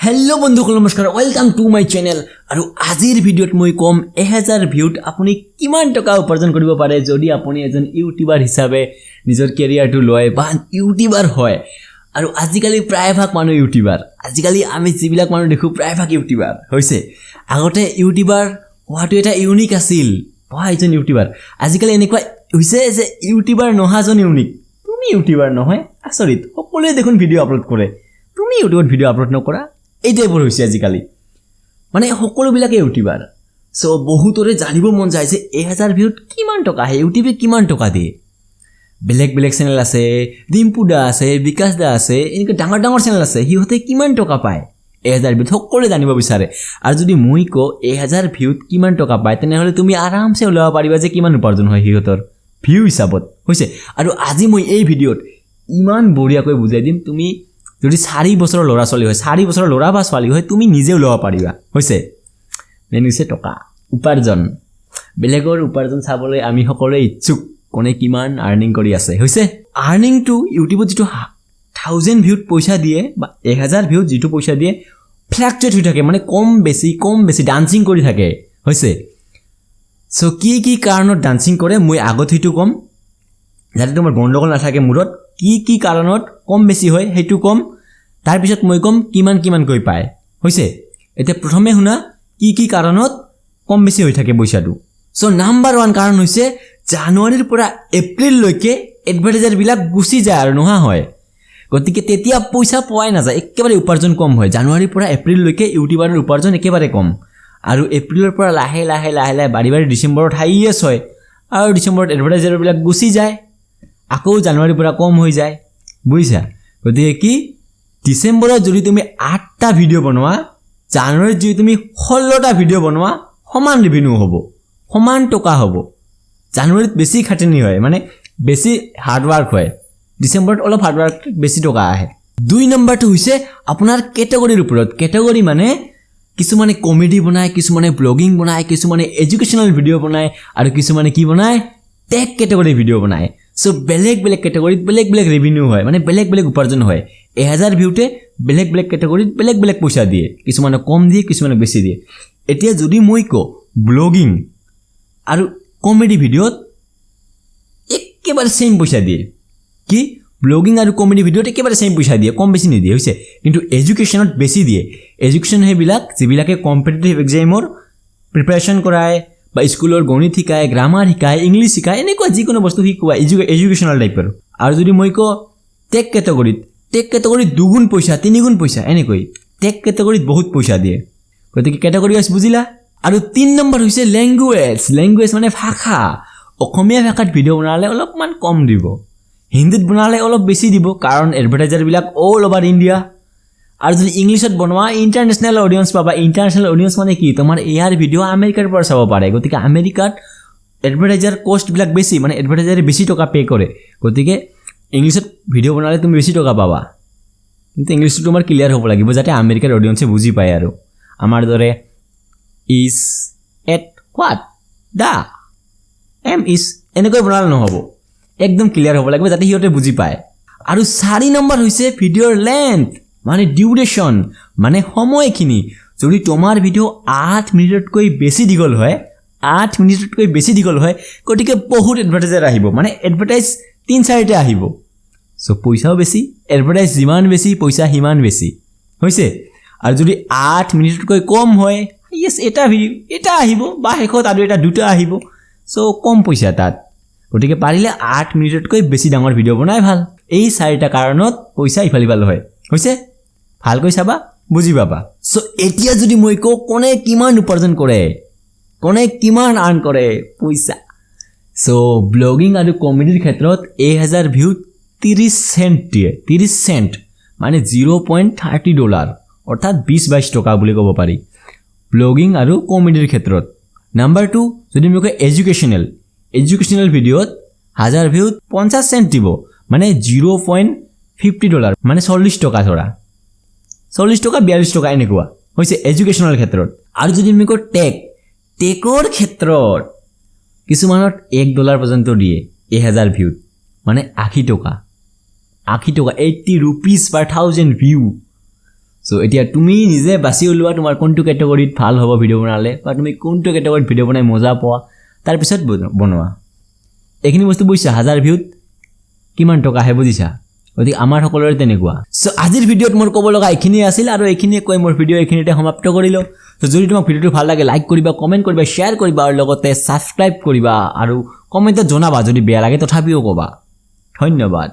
hello बंधुসকল नमस्कार welcome to my channel আৰু আজিৰ ভিডিঅ'ত মই কম 1000 ভিউত আপুনি কিমান টকা উপাৰ্জন কৰিব পাৰে যদি আপুনি এজন ইউটিউবাৰ হিচাপে নিজৰ কেৰিয়াৰটো লয় বা ইউটিউবাৰ হয় আৰু আজিকালি প্ৰায়ভাগ মানুহ ইউটিউবাৰ আজিকালি আমি যিবিলাক মানুহ দেখো প্ৰায়ভাগ ইউটিউবাৰ হৈছে আগতে ইউটিউবাৰ হোৱাটো এটা ইউনিক আছিল বা এজন ইউটিউবাৰ আজিকালি এনেকুৱা হৈছে যে ইউটিউবাৰ নহাজন ইউনিক তুমি ইউটিউবাৰ নহয় আচৰিত সকলোৱে দেখোন ভিডিঅ' আপলোড কৰে তুমি ইউটিউবত ভিডিঅ' আপলোড নকৰা এই টাইপৰ হৈছে আজিকালি মানে সকলোবিলাকে ইউটিউবাৰ সো বহুতৰে জানিব মন যায় যে 1000 ভিউত কিমান টকা আহে ইউটিউবে কিমান টকা দিয়ে বেলেগ বেলেগ চেনেল আছে ডিম্পু দা আছে বিকাশ দা আছে এনেকৈ ডাঙৰ ডাঙৰ চেনেল আছে হিহঁতে কিমান টকা পায় 1000 ভিউত সকলোৱে জানিব বিচাৰে আৰু যদি মই কওঁ 1000 ভিউত কিমান টকা পায় তেনেহ'লে তুমি আৰামছে ওলাব পাৰিবা যে কিমান উপাৰ্জন হয় হিহঁতৰ ভিউ হিচাপত হৈছে আৰু আজি মই এই ভিডিঅ'ত ইমান বঢ়িয়াকৈ বুজাই দিম তুমি যদি 4 বছৰৰ ল'ৰা ছোৱালী হয় 4 বছৰৰ ল'ৰা বা ছোৱালী হয় তুমি নিজে ওলাব পাৰিবা হৈছে মেনুছে টকা উপাৰ্জন বেলেগৰ উপাৰ্জন চাবলৈ আমি সকলোৱে ইচ্ছুক কোনে কিমান আৰ্নিং কৰি আছে হৈছে আৰ্নিংটো ইউটিউবত যেটো 1000 ভিউত পইচা দিয়ে বা 1000 ভিউত যেটো পইচা দিয়ে ফ্লাকচুৱেট হৈ থাকে মানে কম বেছি ডান্সিং কৰি থাকে হৈছে সো কি কাৰণত ডান্সিং কৰে মই আগত হিটো কম যাতে তোমাৰ গণ্ডগোল নাথাকে মূৰত কি কাৰণত কম বেছি হয় হেতু কম তাৰ পিছত মই কম কিমান কৈ পায় হৈছে এতিয়া প্ৰথমে শুনা কি কাৰণত কম বেছি হৈ থাকে পইচাটো সো নাম্বাৰ 1 কাৰণ হৈছে জানুৱাৰীৰ পৰা এপ্ৰিল লৈকে এডভাৰটাইজাৰ বিলাক গুছি যায় আৰু নহা হয় গতিকে তেতিয়া পইচা পোৱাই নাযায় একেবাৰে উপাৰ্জন কম হয় জানুৱাৰীৰ পৰা এপ্ৰিল লৈকে ইউটিউবাৰৰ উপাৰ্জন একেবাৰে কম আৰু এপ্ৰিলৰ পৰা লাহে বাৰি ডিসেম্বৰত হাইয়েষ্ট হয় আৰু ডিসেম্বৰত এডভাৰটাইজাৰ বিলাক গুছি যায় আকৌ জানুৱাৰীৰ পৰা কম হৈ যায় বুজিছা গতিকে কি ডিসেম্বৰত যদি তুমি 8টা ভিডিঅ' বনোৱা জানুৱাৰীত যদি তুমি 16টা ভিডিঅ' বনোৱা সমান ৰেভিনিউ হ'ব সমান টকা হ'ব জানুৱাৰীত বেছি খাটনি হয় মানে বেছি হাৰ্ড ওয়াৰ্ক হয় ডিসেম্বৰত অলপ হাৰ্ড ওয়াৰ্ক বেছি টকা আহে 2 নম্বৰটো হৈছে আপোনাৰ ক্যাটাগৰীৰ ওপৰত ক্যাটাগৰী মানে কিছুমানে কমেডি বনায় কিছুমানে ব্লগিং বনায় কিছুমানে এডুকেশনাল ভিডিঅ' বনায় আৰু কিছুমানে কি বনায় টেক ক্যাটাগৰী ভিডিঅ' বনায় সো বেলেগ ক্যাটাগৰীত বেলেগ ৰেভিনিউ হয় মানে বেলেগ উপাৰ্জন হয় 1000 ভিউতে বেলেগ ক্যাটাগৰীত বেলেগ পইচা দিয়ে কিছুমানে কম দিয়ে কিছুমানে বেছি দিয়ে এতিয়া যদি মই কো ব্লগিং আৰু কমেডি ভিডিঅ'ত একেবাৰে সেম পইচা দিয়ে কি ব্লগিং আৰু কমেডি ভিডিঅ'ত একেবাৰে সেম পইচা দিয়ে কম বেছি নিদিয়ে হৈছে কিন্তু এডুকেশনত বেছি দিয়ে এডুকেশন হেবিলাক যিবিলাকে কম্পিটিটিভ এক্সামৰ প্ৰিপাৰেচন কৰায় বা স্কুলৰ গণিত শিকায় গ্ৰামাৰ শিকায় ইংলিছ শিকায় এনেকুৱা যিকোনো বস্তু শিকোৱা এডুকেশনাল টাইপৰ আৰু যদি মই কো টেক ক্যাটাগৰীত দুগুণ পইচা তিনিগুণ পইচা এনেকৈ টেক ক্যাটাগৰীত বহুত পইচা দিয়ে গতিকে ক্যাটাগৰী আছে বুজিলা আৰু 3 নম্বৰ হৈছে ল্যাঙ্গুৱেজ মানে ভাষা অসমীয়া ভাষাত ভিডিঅ' বনালে অলপমান কম দিব হিন্দীত বনালে অলপ বেছি দিব কাৰণ এডভাৰটাইজাৰ বিলাক অল ওভাৰ ইণ্ডিয়া আৰু যদি ইংলিছত বনোৱা ইন্টাৰনেশ্যনেল অডিয়েন্স পাবা ইন্টাৰনেশ্যনেল অডিয়েন্স মানে কি তোমাৰ এয়াৰ ভিডিঅ' আমেৰিকাৰ পৰা চাব পাৰে গতিকে আমেৰিকাত এডভাৰটাইজাৰ কষ্ট বিলাক বেছি মানে এডভাৰটাইজাৰে বেছি টকা পে কৰে গতিকে ইংলিছত ভিডিঅ' বনালে তুমি বেছি টকা পাবা কিন্তু ইংলিছটো তোমাৰ ক্লিয়াৰ হ'ব লাগিব যাতে আমেৰিকাৰ অডিয়েন্সে বুজি পায় আৰু আমাৰ দৰে is at what the M is এনেকৈ বনালে নহ'ব একদম ক্লিয়াৰ হ'ব লাগিব যাতে সিহঁতে বুজি পায় আৰু 4 নম্বৰ হৈছে ভিডিঅ'ৰ লেন্থ মানে ডিউৰেশ্যন মানে সময়খিনি যদি তোমাৰ ভিডিঅ' 8 মিনিটতকৈ বেছি দীঘল হয় গতিকে বহুত এডভাৰটাইজাৰ আহিব মানে এডভাৰটাইজ 3-4টা আহিব সো পইচাও বেছি এডভাৰটাইজ যিমান বেছি পইচা সিমান বেছি হৈছে আৰু যদি 8 মিনিটতকৈ কম হয় ইয়েস এটা আহিব বা শেষত আৰু এটা দুটা আহিব সো কম পইচা তাত গতিকে পাৰিলে 8 মিনিটতকৈ বেছি ডাঙৰ ভিডিঅ' বনাই ভাল এই 4টা কাৰণত পইচা ইফাল হয় হৈছে ভালকৈ চাবা বুজি পাবা সো এতিয়া যদি মই কওঁ কোনে কিমান উপাৰ্জন কৰে কোনে কিমান আৰ্ন কৰে পইচা সো ব্লগিং আৰু কমেডিৰ ক্ষেত্ৰত 1000 ভিউত 30 সেন্ট মানে $0.30 অৰ্থাৎ 20-22 টকা বুলি ক'ব পাৰি ব্লগিং আৰু কমেডিৰ ক্ষেত্ৰত নাম্বাৰ 2 যদি মই কওঁ এডুকেশনাল ভিডিঅ'ত 1000 ভিউত 50 সেন্ট দিব মানে $0.50 মানে 40 টকা ধৰা 40 টকা 42 টকা এনেকুৱা হৈছে এডুকেশনাল ক্ষেত্ৰত আৰু যদি আমি কওঁ টেকৰ ক্ষেত্ৰত কিছুমানত $1 পৰ্যন্ত দিয়ে 1000 ভিউত মানে 80 টকা 80 rupees per 1000 view সো এতিয়া তুমি নিজে বাছি উলোৱা তোমাৰ কোনটো ক্যাটাগৰীত ভাল হ'ব ভিডিও বনালে বা তুমি কোনটো ক্যাটাগৰীত ভিডিও বনাই মজা পোৱা তাৰ পিছত বনোৱা এইখিনি বস্তু বুজিছা 1000 ভিউত কিমান টকা আহে বুজিছা গতি আমাৰ সকলোৰে তেনেকুৱা সো আজিৰ ভিডিওত মোৰ ক'ব লগা এইখিনি আছিল আৰু এইখিনিয়ে কৈ মোৰ ভিডিও এইখিনিতে সমাপ্ত কৰিলো সো যদি তোমাক ভিডিওটো ভাল লাগে লাইক কৰিবা কমেন্ট কৰিবা শেয়াৰ কৰিবা আৰু লগতে সাবস্ক্ৰাইব কৰিবা আৰু কমেন্টত জনাবা যদি বেয়া লাগে তথাপিও ক'বা ধন্যবাদ